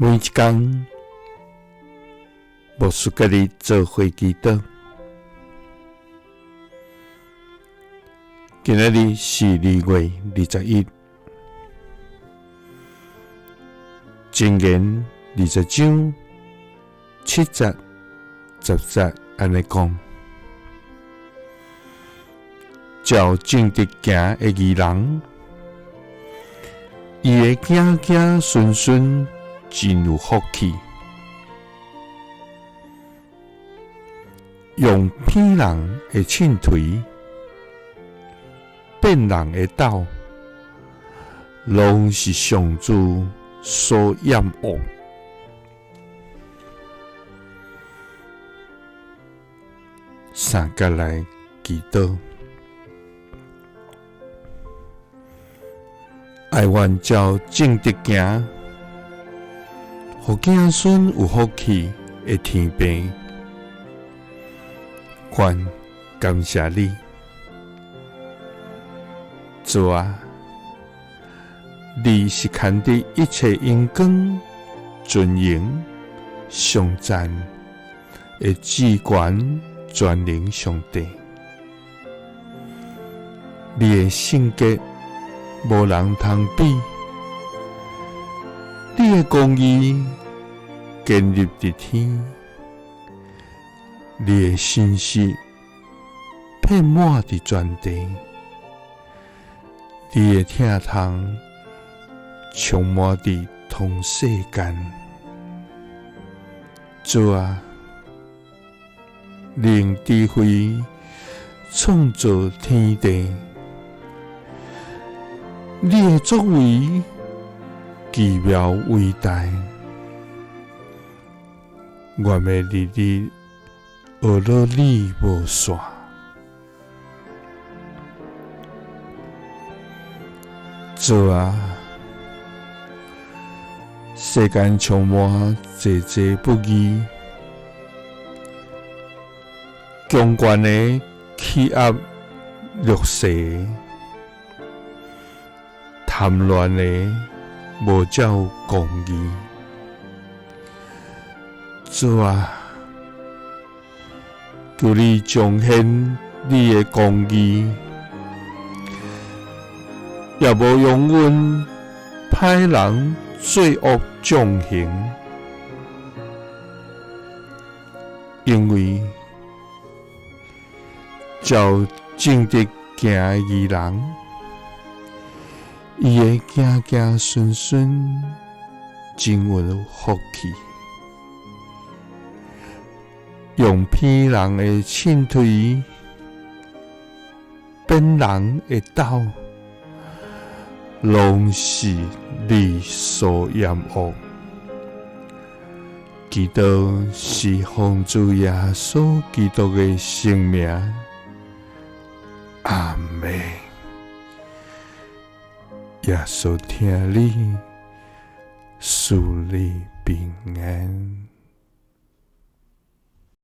每一天，牧师甲你做伙祈祷。今仔日是2月21，箴言20章7節、10節安尼講：照正直行的義人，伊會行行順順，真有福氣；用騙人的秤槌，變人的斗，攏是上主所厭惡。三甲來祈禱，愛願照正直行，互子孫有福氣的天父，願感謝你。主啊，你是牽得一切榮光、尊榮、頌讚的至權全能上帝。你的聖潔無人通比，你的公義建立佇天，你的信實遍滿佇全地。你的疼痛充滿佇通世間。主啊，你用智慧創造天地，你的作為奇妙偉大。我要日日學了你無煞。主啊，世間充滿濟濟不義，強權的欺壓弱勢，貪亂的無照公義。主啊，求你彰顯你的公義，也無容阮歹人罪惡縱行，因為照正直行的義人，伊會行行順順，真有福氣；用騙人的秤槌，變人的斗，攏是你所厭惡。祈禱是奉主耶穌基督的聖名，阿們。耶穌聽你，賜你平安。